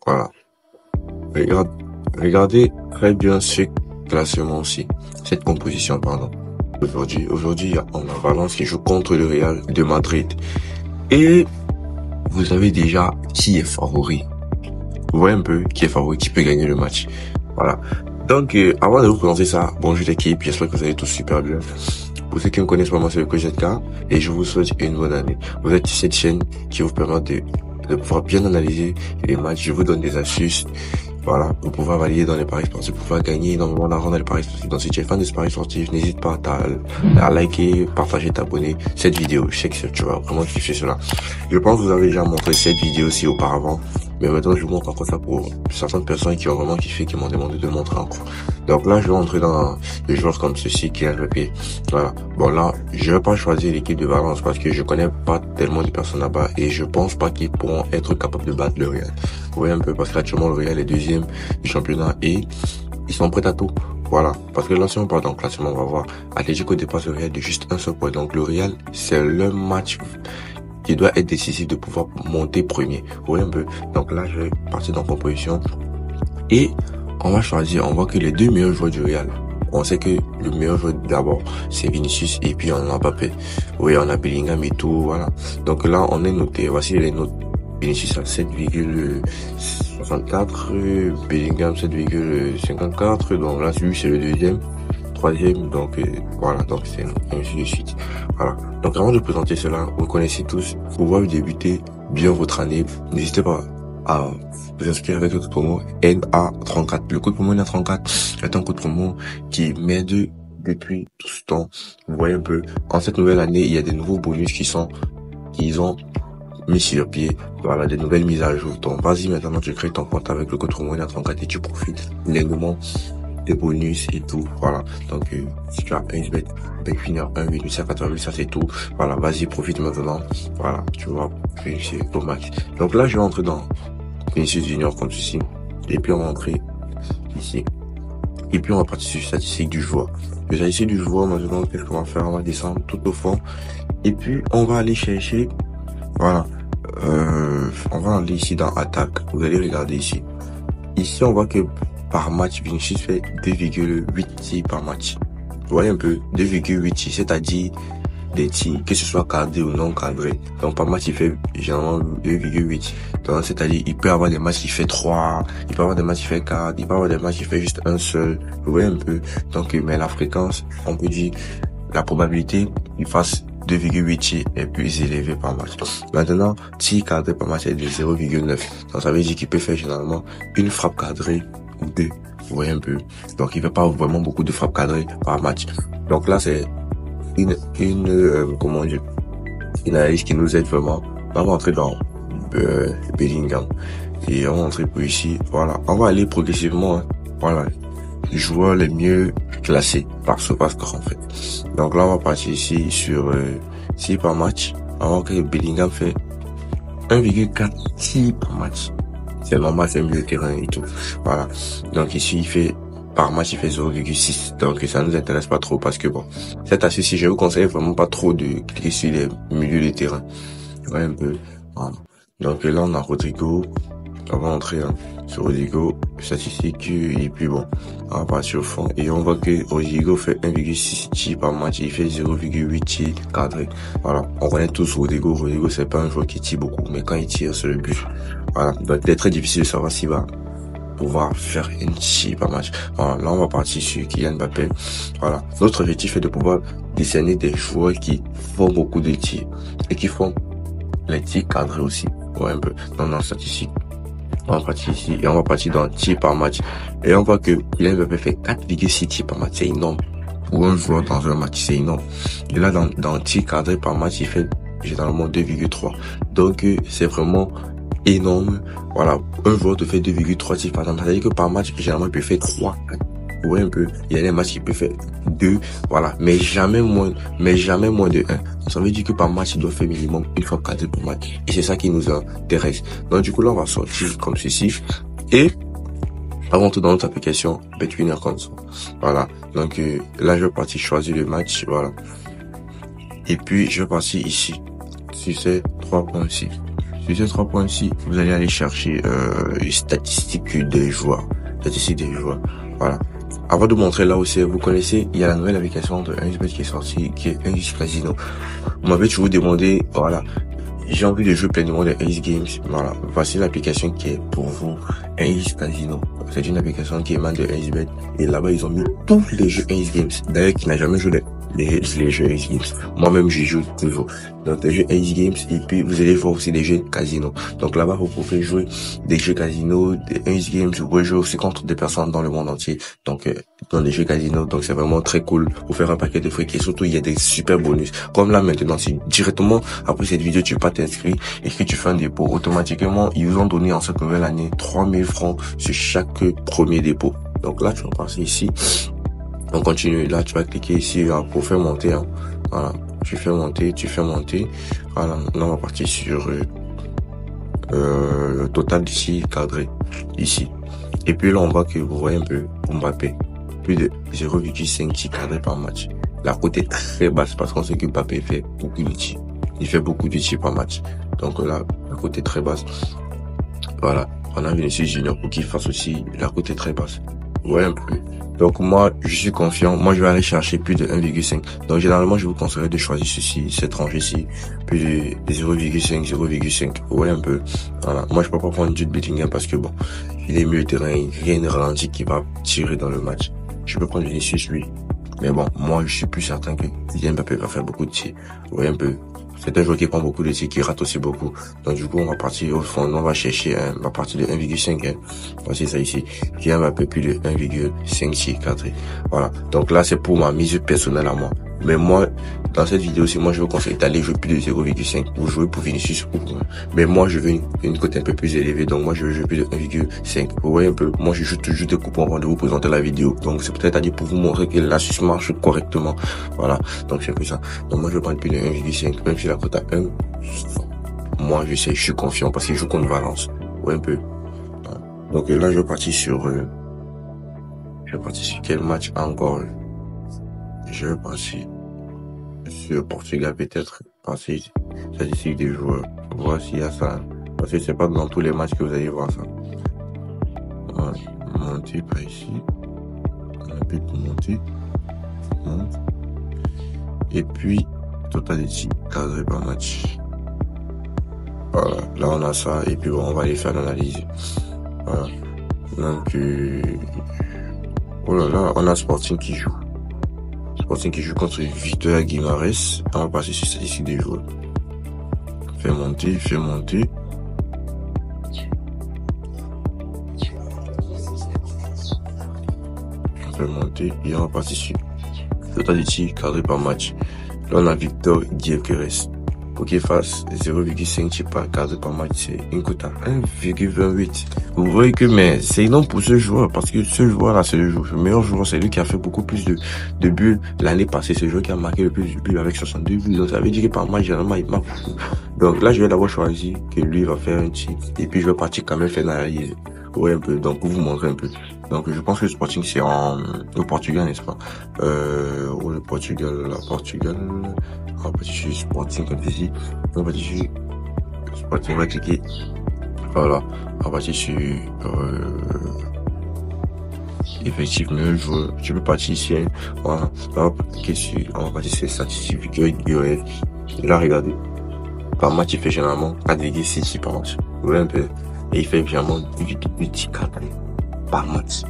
Voilà. Regarde, regardez très bien ce classement aussi. Cette composition, pardon. Aujourd'hui, on a Valence qui joue contre le Real de Madrid. Et vous savez déjà qui est favori. Vous voyez un peu qui est favori, qui peut gagner le match. Voilà. Donc, avant de vous présenter ça, bonjour l'équipe, j'espère que vous allez tous super bien. Pour ceux qui me connaissent pas, moi c'est le coach ZK et je vous souhaite une bonne année. Vous êtes sur cette chaîne qui vous permet de pouvoir bien analyser les matchs. Je vous donne des astuces, voilà, pour pouvoir valider dans les paris sportifs, pour pouvoir gagner énormément d'argent dans les paris sportifs. Donc si tu es fan de paris sportifs, n'hésite pas à liker, partager, t'abonner cette vidéo. Je sais que tu vas vraiment kiffer cela. Je pense que vous avez déjà montré cette vidéo aussi auparavant. Mais maintenant, je vous montre encore ça pour certaines personnes qui ont vraiment kiffé, qui m'ont demandé de le montrer encore. Donc là, je vais entrer dans des joueurs comme ceci, qui a Mbappé. Voilà. Bon là, je vais pas choisir l'équipe de Valence parce que je connais pas tellement de personnes là-bas et je pense pas qu'ils pourront être capables de battre le Real. Vous voyez un peu, parce qu'actuellement, le Real est deuxième du championnat et ils sont prêts à tout. Voilà. Parce que là, si on part dans le classement, on va voir. Atlético dépasse le Real de juste un seul point. Donc le Real, c'est le match qui doit être décisif de pouvoir monter premier. Vous voyez un peu. Donc là, je vais partir dans composition. Et on va choisir, on voit que les deux meilleurs joueurs du Real, on sait que le meilleur joueur d'abord, c'est Vinicius et puis on a Mbappé. Oui, on a Bellingham et tout, voilà. Donc là, on est noté. Voici les notes. Vinicius à 7,64, Bellingham 7,54, donc là, lui, c'est le deuxième. Troisième, donc voilà, donc c'est ainsi de suite. Voilà. Donc avant de présenter cela, vous connaissez tous, pour pouvoir débuter bien votre année, n'hésitez pas à vous inscrire avec le code promo NA34. Le code promo NA34 est un code promo qui m'aide depuis tout ce temps. Vous voyez un peu, en cette nouvelle année, il y a des nouveaux bonus qu'ils ont mis sur pied. Voilà, des nouvelles mises à jour. Donc vas-y, maintenant tu crées ton compte avec le code promo NA34 et tu profites légalement des bonus et tout, voilà. Donc si tu as un bet finir 1,80, ça c'est tout. Voilà, vas-y, profite maintenant. Voilà, tu vas réussir au max. Donc là, je vais entrer dans Vinicius Junior comme ceci. Et puis on va entrer ici. Et puis on va partir sur statistique du joueur. Les statistiques du joueur, maintenant, qu'est-ce qu'on va faire? On va descendre tout au fond. Et puis on va aller chercher, voilà. On va aller ici dans attaque. Vous allez regarder ici. Ici, on voit que par match, Vinicius fait 2,8 tirs par match. Vous voyez un peu, 2,8 tirs, c'est-à-dire des tirs, que ce soit cadré ou non cadré. Donc par match, il fait généralement 2,8. Donc c'est-à-dire, il peut avoir des matchs qui fait 3, il peut avoir des matchs qui fait 4, il peut avoir des matchs qui fait juste un seul. Vous voyez un peu. Donc, mais la fréquence, on peut dire, la probabilité qu'il fasse 2,8 tirs est plus élevée par match. Maintenant, tir cadré par match est de 0,9. Donc ça veut dire qu'il peut faire généralement une frappe cadrée ou deux. Vous voyez un peu. Donc il fait pas vraiment beaucoup de frappes cadrées par match. Donc là c'est comment dire, une analyse qui nous aide vraiment. On va entrer dans Bellingham et on va entrer pour ici. Voilà, on va aller progressivement. Hein. Voilà, les joueurs les mieux classés par score en fait. Donc là on va partir ici sur 6 par match. On va voir que Bellingham fait 1,4 tirs par match. C'est normal, c'est mieux le terrain et tout. Voilà. Donc ici, il fait, par match, il fait 0,6. Donc ça nous intéresse pas trop parce que bon, cette astuce, je vous conseille vraiment pas trop de cliquer sur les milieux de terrain. Ouais, un peu. Voilà. Donc là, on a Rodrigo. On va entrer sur Rodrigo, statistique, et puis bon, on va partir au fond. Et on voit que Rodrigo fait 1,6 tirs par match, il fait 0,8 tirs cadrés. Voilà, on connaît tous Rodrigo. Rodrigo, c'est pas un joueur qui tire beaucoup, mais quand il tire, c'est le but. Voilà, donc il est très difficile de savoir s'il va pouvoir faire une tir par match. Voilà, là on va partir sur Kylian Mbappé. Voilà, notre objectif est de pouvoir décerner des joueurs qui font beaucoup de tirs et qui font les tirs cadrés aussi. Ouais, un peu dans la statistique. On va partir ici et on va partir dans tir par match. Et on voit que Kylian Mbappé fait 4,6 tirs par match. C'est énorme. Pour un joueur dans un match, c'est énorme. Et là, dans tir cadré par match, il fait généralement 2,3. Donc, c'est vraiment énorme. Voilà. Un joueur te fait 2,3 tirs par match. C'est-à-dire que par match, généralement, il peut faire 3. Vous voyez un peu. Il y a des matchs qui peuvent faire 2. Voilà. Mais jamais moins de 1. Ça veut dire que par match, il doit faire minimum une fois cadré par match. Et c'est ça qui nous intéresse. Donc, du coup, là, on va sortir comme ceci. Et, avant tout, dans notre application, BetWinner Console. Voilà. Donc, là, je vais partir choisir le match. Voilà. Et puis, je vais partir ici. Sur ces 3 points ici. Sur ces 3 points-ci, vous allez aller chercher les statistiques des joueurs. Voilà. Avant de montrer là aussi, vous connaissez, il y a la nouvelle application de 1xBet qui est sortie, qui est 1x Casino. Vous m'avez toujours demandé, voilà, j'ai envie de jouer pleinement de 1x Games. Voilà, voici l'application qui est pour vous, 1x Casino. C'est une application qui émane de 1xBet. Et là-bas, ils ont mis tous les jeux 1x Games. D'ailleurs, qui n'a jamais joué les jeux 1x Games. Moi-même, j'y joue toujours. Donc, des jeux 1x Games. Et puis, vous allez voir aussi des jeux casino. Donc, là-bas, vous pouvez jouer des jeux casino, des 1x Games. Vous pouvez jouer aussi contre des personnes dans le monde entier. Donc, dans des jeux casino. Donc, c'est vraiment très cool pour faire un paquet de fric. Et surtout, il y a des super bonus. Comme là, maintenant, si directement après cette vidéo, tu pas t'inscrire et que tu fais un dépôt, automatiquement, ils vous ont donné en cette nouvelle année 3000 francs sur chaque premier dépôt. Donc là, tu vas passer ici. On continue. Là, tu vas cliquer ici pour faire monter. Hein. Voilà. Tu fais monter. Voilà. Là, on va partir sur le total d'ici cadré. Ici. Et puis là, on voit que vous voyez un peu Mbappé. Plus de 0,5 tirs cadrés par match. La cote est très basse parce qu'on sait que Mbappé fait beaucoup de tirs. Il fait beaucoup de tirs par match. Donc là, la cote est très basse. Voilà. On a Vinicius Junior pour qu'il fasse aussi la cote est très basse. Ouais, un peu. Donc moi, je suis confiant. Moi, je vais aller chercher plus de 1,5. Donc généralement, je vous conseillerais de choisir ceci, cette tranche-ci, plus de 0,5, 0,5. Ouais, un peu. Voilà. Moi, je peux pas prendre Jude Bellingham parce que bon, il est mieux terrain. Rien ne ralentit qui va tirer dans le match. Je peux prendre Vinicius, lui. Mais bon, moi, je suis plus certain que Kylian Mbappé va faire beaucoup de tirs. Ouais, un peu. C'est un joueur qui prend beaucoup de tirs, qui rate aussi beaucoup. Donc du coup, on va partir au fond, on va chercher, on va partir de 1,5. Voici ça ici. Kylian Mbappé plus de 1,5 tirs cadrés. Voilà. Donc là, c'est pour ma mise personnelle à moi. Mais moi, dans cette vidéo, si moi je vous conseille d'aller jouer plus de 0,5 ou jouer pour Vinicius ou pour... Mais moi, je veux une cote un peu plus élevée. Donc moi, je veux jouer plus de 1,5. Vous voyez un peu, moi, je joue toujours des coupons avant de vous présenter la vidéo. Donc c'est peut-être à dire pour vous montrer que l'astuce marche correctement. Voilà. Donc c'est un peu ça. Donc moi, je vais prendre plus de 1,5. Même si la cote à 1, moi, je sais, je suis confiant parce qu'il joue contre Valence. Vous voyez un peu. Voilà. Donc là, je vais partir sur quel match encore? Je vais passer sur Portugal peut-être, passer statistique des joueurs, voir s'il y a ça, parce que c'est pas dans tous les matchs que vous allez voir ça. Voilà. Monter par ici, on appuie pour monter, monte. Et puis total ici, cadré par match. Voilà, là on a ça, et puis bon, on va aller faire l'analyse. Voilà. Donc oh là là, on a Sporting qui joue. Sporting qui joue contre Victoria Guimarães. On va passer sur statistique des joueurs. Fait monter. On fait monter et on va passer sur total ici, cadré par match. Là, on a Victor Gyökeres. Pour qu'il fasse 0,5 tirs par cadré par match, c'est une cote à 1,28. Vous voyez que, mais c'est énorme pour ce joueur, parce que ce joueur-là, c'est le meilleur joueur, c'est lui qui a fait beaucoup plus de buts l'année passée. C'est le joueur qui a marqué le plus de buts avec 62 buts. Donc, ça veut dire que par match, généralement, il marque beaucoup. Donc là, je vais d'abord choisir que lui va faire un tir. Et puis, je vais partir quand même faire l'analyse. Ouais, un peu. Donc, pour vous montrer un peu. Donc, je pense que le Sporting, c'est au Portugal, n'est-ce pas? Le Portugal, on va partir sur Sporting, comme ici. On va partir sur Sporting, on va cliquer. Voilà. On va partir sur, effectivement, joueur. Je peux partir ici, hein. Voilà. On va cliquer sur, on va partir sur statistiques, là, regardez. Par match, il fait généralement 4,6 tirs par match. Vous voyez un peu? Et il fait généralement 2,2 tirs cadrés par match.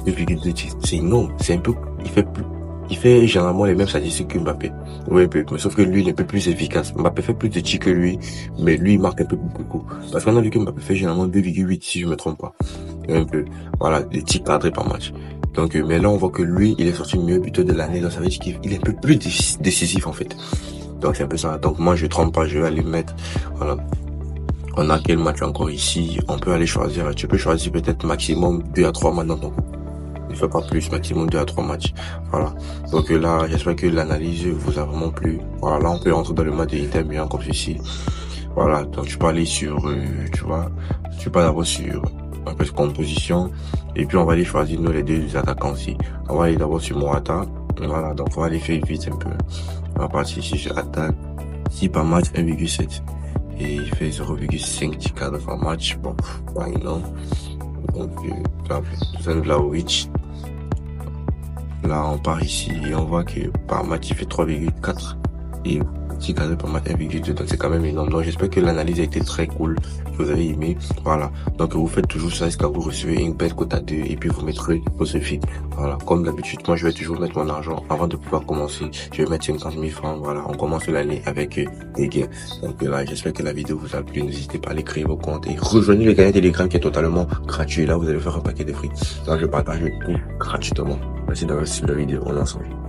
2,2 tirs. C'est énorme. C'est un peu, il fait généralement les mêmes statistiques que Mbappé. Oui, mais sauf que lui, il est un peu plus efficace. Mbappé fait plus de tirs que lui, mais lui, il marque un peu beaucoup. Parce qu'on a vu que Mbappé fait généralement 2,8 si je me trompe pas. Un peu. Voilà, des tirs cadrés par match. Donc, mais là, on voit que lui, il est sorti mieux buteur de l'année. Donc, ça veut dire qu'il est un peu plus décisif, en fait. Donc, c'est un peu ça. Donc, moi, je trompe pas, je vais aller mettre, voilà. On a quel match encore ici? On peut aller choisir. Tu peux choisir peut-être maximum 2 à 3 matchs dans ton coup. Ne fais pas plus, maximum 2 à 3 matchs. Voilà. Donc là, j'espère que l'analyse vous a vraiment plu. Voilà, là, on peut rentrer dans le match de Inter Milan comme ceci. Voilà. Donc, tu peux aller sur, tu vois, tu peux d'abord sur un peu de composition. Et puis, on va aller choisir, nous, les deux attaquants ici. On va aller d'abord sur Morata. Voilà. Donc, on va aller faire vite un peu. On va partir ici sur attaque. 6 par match, 1,7. et il fait 0,5 tickets par match. Bon, non. Donc, Vlahovic. Là, on part ici et on voit que par match, il fait 3,4 et petit cadre par match 1,2. Donc, c'est quand même énorme. Donc, j'espère que l'analyse a été très cool, que vous avez aimé. Voilà. Donc, vous faites toujours ça jusqu'à vous recevez une belle cote à 2 et puis vous mettrez votre fil. Voilà. Comme d'habitude, moi, je vais toujours mettre mon argent avant de pouvoir commencer. Je vais mettre 50 000 francs. Voilà. On commence l'année avec des gains. Donc, là, j'espère que la vidéo vous a plu. N'hésitez pas à aller créer vos comptes et rejoignez le canal Telegram qui est totalement gratuit. Là, vous allez faire un paquet de fric. Là, je partage tout gratuitement. Merci d'avoir suivi la vidéo. On est ensemble.